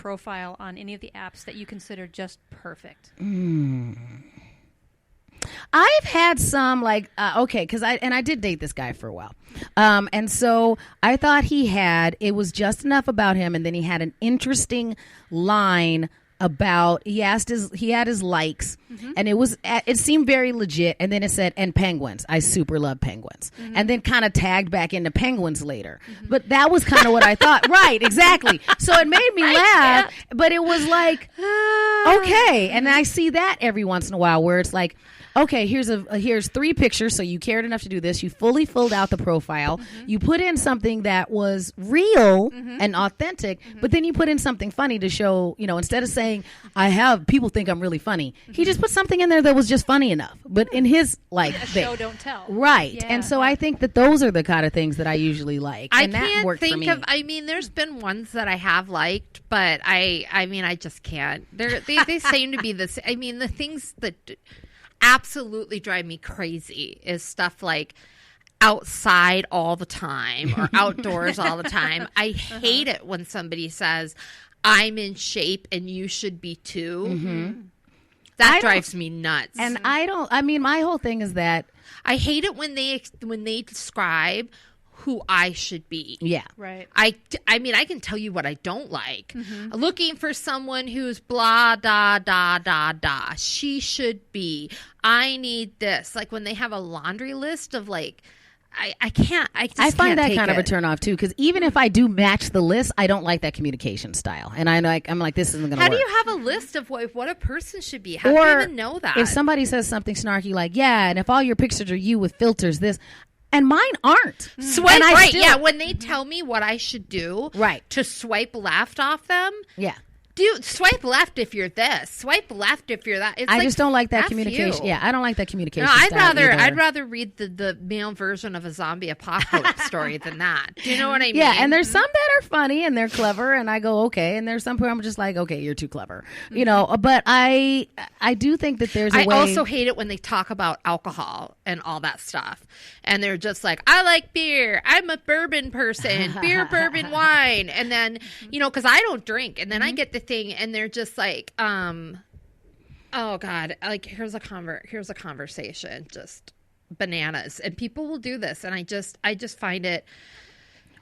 profile on any of the apps that you consider just perfect? I've had some because I did date this guy for a while. And so I thought it was just enough about him. And then he had an interesting line about, he had his likes and it seemed very legit. And then it said, and penguins. I super love penguins. And then kind of tagged back into penguins later. But that was kind of what I thought. Right. Exactly. So it made me laugh, but it was like, okay. And I see that every once in a while where it's like, okay, here's 3 pictures, so you cared enough to do this. You fully filled out the profile. You put in something that was real and authentic, but then you put in something funny to show, instead of saying, people think I'm really funny, he just put something in there that was just funny enough. But in his, show don't tell. Right. Yeah. And so I think that those are the kind of things that I usually like. I and that can't worked think for me. of, there's been ones that I have liked, but I just can't. They seem to be the things that absolutely drive me crazy is stuff like outside all the time or outdoors all the time. I hate it when somebody says, I'm in shape and you should be too. That drives me nuts. And my whole thing is that I hate it when they describe who I should be. Yeah. Right. I can tell you what I don't like. Looking for someone who's blah, da, da, da, da. She should be. I need this. Like when they have a laundry list of I can't. I find that kind of of a turn off too, because even if I do match the list, I don't like that communication style, and I'm like, this isn't going to work. How do you have a list of what a person should be? How do you even know that? If somebody says something snarky like, yeah, and if all your pictures are you with filters, this. And mine aren't. Swipe right, yeah. When they tell me what I should do, right, to swipe left off them, yeah. Dude, swipe left if you're this. Swipe left if you're that. I just don't like that communication. Yeah, I don't like that communication. No, style I'd rather read the male version of a zombie apocalypse story than that. Do you know what I mean? Yeah, and there's some that are funny and they're clever, and I go okay, and there's some where I'm just like, okay, you're too clever, But I do think that there's a way. I also hate it when they talk about alcohol and all that stuff, and they're just like, I like beer. I'm a bourbon person. Beer, bourbon, wine, and then because I don't drink, and then I get the thing, and they're just like, oh God, like here's a conversation, just bananas, and people will do this, and I just find it.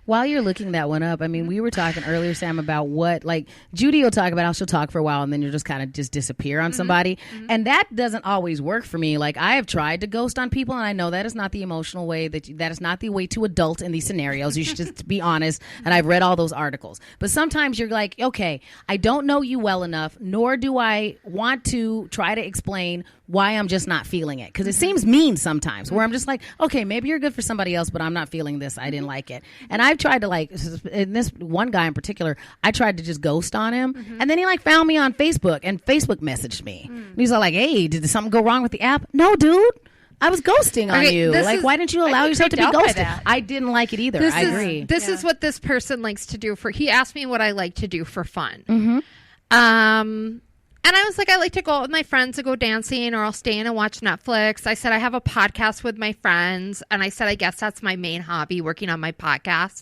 While you're looking that one up, we were talking earlier, Sam, about what, like, Judy will talk about how she'll talk for a while and then you'll just kind of just disappear on somebody. And that doesn't always work for me. Like, I have tried to ghost on people, and I know that is not the emotional way, that is not the way to adult in these scenarios. You should just be honest. And I've read all those articles. But sometimes you're like, okay, I don't know you well enough, nor do I want to try to explain why I'm just not feeling it. Because it seems mean sometimes, where I'm just like, okay, maybe you're good for somebody else, but I'm not feeling this. I didn't like it. And I've tried to, like, in this one guy in particular, I tried to just ghost on him. And then he found me on Facebook and Facebook messaged me. And he's all like, hey, did something go wrong with the app? No, dude. I was ghosting on you. Like, why didn't you allow yourself to be ghosted? I didn't like it either. I agree. This is what this person likes to do he asked me what I like to do for fun. And I was like, I like to go out with my friends to go dancing, or I'll stay in and watch Netflix. I said, I have a podcast with my friends. And I said, I guess that's my main hobby, working on my podcast.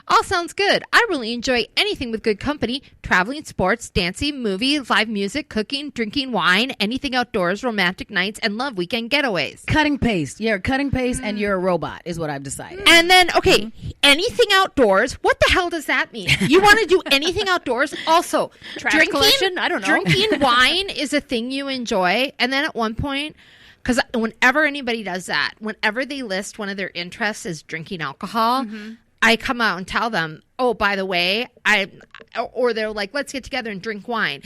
All sounds good. I really enjoy anything with good company: traveling, sports, dancing, movies, live music, cooking, drinking wine, anything outdoors, romantic nights, and love weekend getaways. Cutting paste. You're cutting paste and you're a robot is what I've decided. And then, okay, anything outdoors. What the hell does that mean? You want to do anything outdoors? Also, trash collection? I don't know. Drinking wine is a thing you enjoy. And then at one point, because whenever anybody does that, whenever they list one of their interests as drinking alcohol, I come out and tell them, oh, by the way, or they're like, let's get together and drink wine.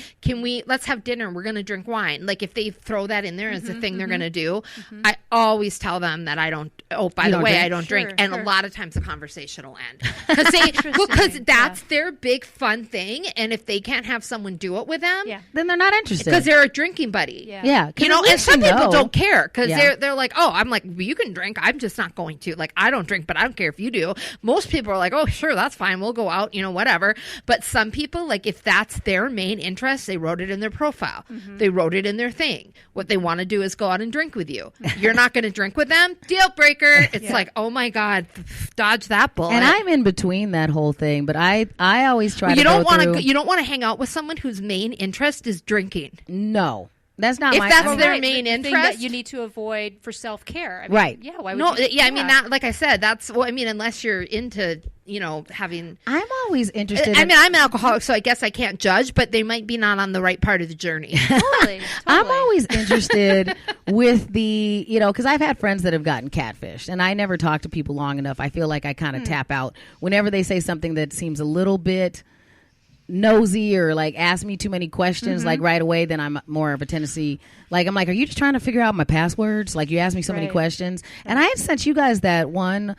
Let's have dinner. We're going to drink wine. Like, if they throw that in there as a thing they're going to do, I always tell them that I don't, I don't drink. And a lot of times the conversation will end. Because that's their big fun thing. And if they can't have someone do it with them, then they're not interested. Because they're a drinking buddy. Yeah. And some people don't care, because they're like, oh, I'm like, well, you can drink. I'm just not going to. Like, I don't drink, but I don't care if you do. Most people are like, oh, sure, that's fine. we'll go out, whatever. But some people, like, if that's their main interest, they wrote it in their profile. They wrote it in their thing. What they want to do is go out and drink with you. You're not going to drink with them? Deal breaker. It's like, oh my God, dodge that bullet. And I'm in between that whole thing, but I always try to you don't go through. You don't want to hang out with someone whose main interest is drinking. No. That's not if my that's well, their right, main the interest thing that you need to avoid for self-care. Right. Yeah, why would no, you? yeah, I mean, that, like I said, that's, well, I mean, unless you're into, having. I'm always interested. I'm an alcoholic, so I guess I can't judge, but they might be not on the right part of the journey. Totally. I'm always interested with the, because I've had friends that have gotten catfished, and I never talk to people long enough. I feel like I kind of tap out whenever they say something that seems a little bit nosy or like ask me too many questions like right away. Then I'm more of a tendency, like I'm like, are you just trying to figure out my passwords? Like you ask me so many questions. And I had sent you guys that one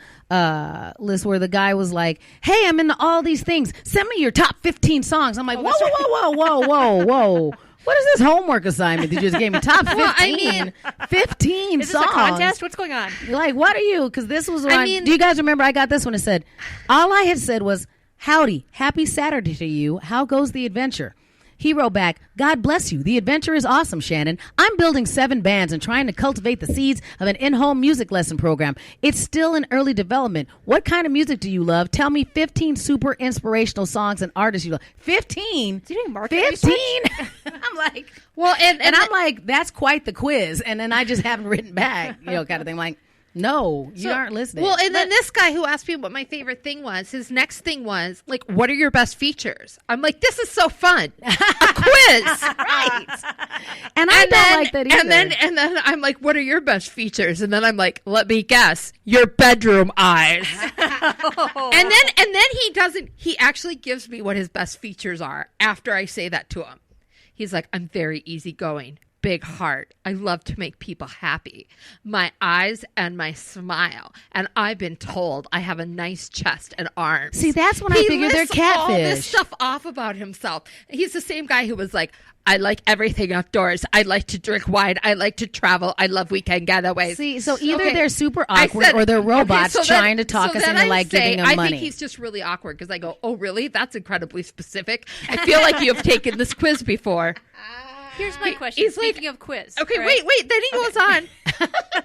list where the guy was like, hey, I'm into all these things, send me your top 15 songs. I'm like, whoa. What is this homework assignment that you just gave me? Top 15? Well, I mean, 15 is this songs. a contest? What's going on? You're like, what are you? Because this was I mean, do you guys remember I got this one? It said, all I had said was, howdy, happy Saturday to you. How goes the adventure? He wrote back, God bless you. The adventure is awesome, Shannan. I'm building 7 bands and trying to cultivate the seeds of an in-home music lesson program. It's still in early development. What kind of music do you love? Tell me 15 super inspirational songs and artists you love. 15? Is he doing market 15? I'm like, well, and I'm like, that's quite the quiz. And then I just haven't written back, kind of thing. I'm like, no, you aren't listening. Well, and then this guy who asked me what my favorite thing was, his next thing was, like, what are your best features? I'm like, this is so fun. A quiz. Right. And I don't like that either. And then I'm like, what are your best features? And then I'm like, let me guess, your bedroom eyes. And then he actually gives me what his best features are after I say that to him. He's like, I'm very easygoing. Big heart. I love to make people happy. My eyes and my smile. And I've been told I have a nice chest and arms. See, that's when I figured they're catfish. All this stuff off about himself. He's the same guy who was like, I like everything outdoors. I like to drink wine. I like to travel. I love weekend getaways. See, so either they're super awkward or they're robots trying to talk us into like giving them money. I think he's just really awkward because I go, oh, really? That's incredibly specific. I feel like you have taken this quiz before. Here's my question. Speaking of quiz. Okay, right? wait. Then he goes on.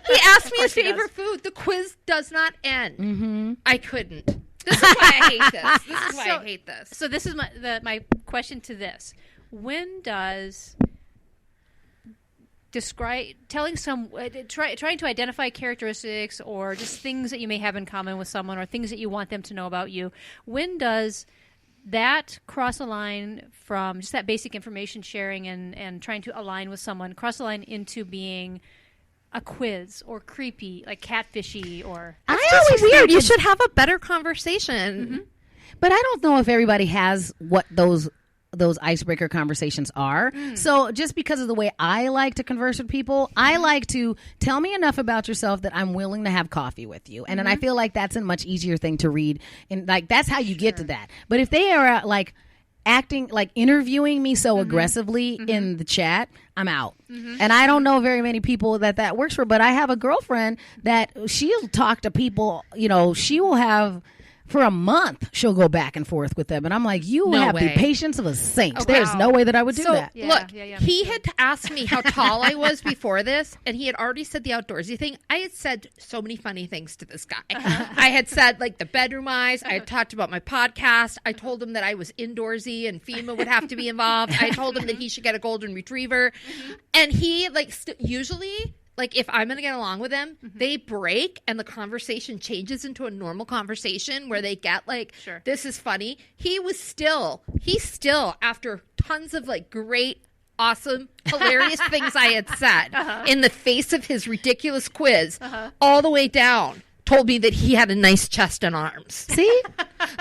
He asked me his favorite food. The quiz does not end. Mm-hmm. I couldn't. This is why I hate this. So this is my question to this. When does trying to identify characteristics or just things that you may have in common with someone or things that you want them to know about you, when does that cross a line from just that basic information sharing and trying to align with someone, cross a line into being a quiz or creepy, like catfishy or... That's just weird. You should have a better conversation. Mm-hmm. But I don't know if everybody has what those icebreaker conversations are. So just because of the way I like to converse with people, I like to tell me enough about yourself that I'm willing to have coffee with you. And then I feel like that's a much easier thing to read. And like, that's how you get to that. But if they are like acting, like interviewing me so aggressively in the chat, I'm out. And I don't know very many people that works for, but I have a girlfriend that she'll talk to people, she will have... For a month, she'll go back and forth with them. And I'm like, you have the patience of a saint. Okay. There's no way that I would do that. Yeah, look, yeah, he had asked me how tall I was before this, and he had already said the outdoorsy thing. I had said so many funny things to this guy. I had said, like, the bedroom eyes. I had talked about my podcast. I told him that I was indoorsy and FEMA would have to be involved. I told him that he should get a golden retriever. And he, like, usually... Like, if I'm going to get along with them, they break and the conversation changes into a normal conversation where they get, like, this is funny. He's still, after tons of, like, great, awesome, hilarious things I had said in the face of his ridiculous quiz, all the way down, told me that he had a nice chest and arms. See?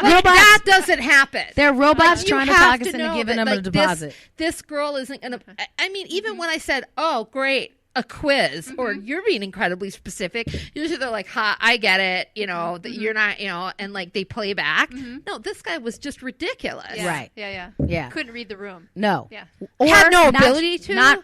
Like, that doesn't happen. They're robots trying to talk us into know giving that, them a like, deposit. This girl isn't going to... I mean, even when I said, oh, great, a quiz or you're being incredibly specific, usually they're like, ha, I get it, that you're not, and like they play back. No, this guy was just ridiculous. Yeah. Right. Yeah. Couldn't read the room. No. Yeah. Or Had no not- ability to? Not.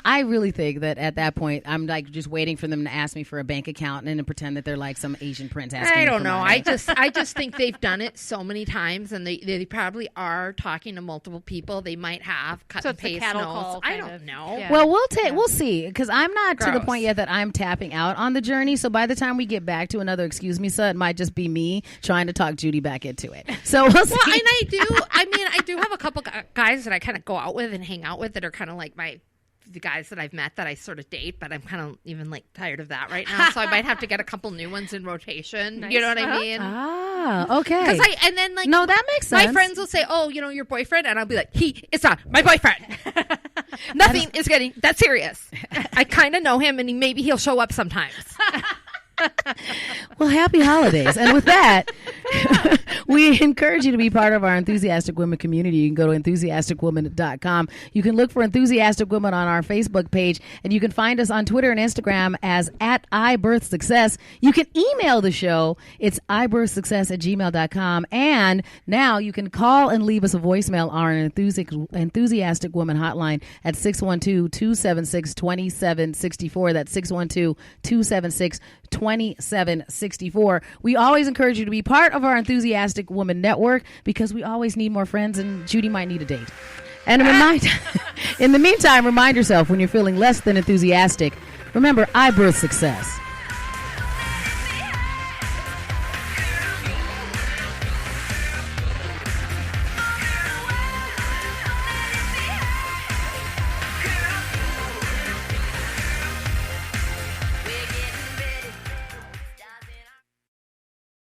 I really think that at that point, I'm like just waiting for them to ask me for a bank account and then pretend that they're like some Asian prince asking I me don't for know. money. I just think they've done it so many times, and they probably are talking to multiple people. They might have cut So and it's the paste cattle notes. call I kind don't of. know. Yeah. Well, we'll see, because I'm not to the Gross. point yet that I'm tapping out on the journey. So by the time we get back to another excuse me, son, it might just be me trying to talk Judy back into it. So we'll see. Well, and I do have a couple guys that I kind of go out with and hang out with that are kind of like the guys that I've met that I sort of date, but I'm kind of even like tired of that right now. So I might have to get a couple new ones in rotation. Nice. You know what Uh-huh. I mean? Okay. Because and then like No, that makes sense. my friends will say, "Oh, your boyfriend," and I'll be like, "It's not my boyfriend. Nothing is getting that serious. I kind of know him, and maybe he'll show up sometimes." Well, happy holidays. And with that, we encourage you to be part of our Enthusiastic Women community. You can go to enthusiasticwoman.com. You can look for Enthusiastic Women on our Facebook page, and you can find us on Twitter and Instagram as @iBirthSuccess. You can email the show. It's ibirthsuccess@gmail.com. And now you can call and leave us a voicemail on our Enthusiastic Woman hotline at 612-276-2764. That's 612-276-2764. We always encourage you to be part of our Enthusiastic Woman Network because we always need more friends, and Judy might need a date. And in the meantime, remind yourself when you're feeling less than enthusiastic, remember, I birth success.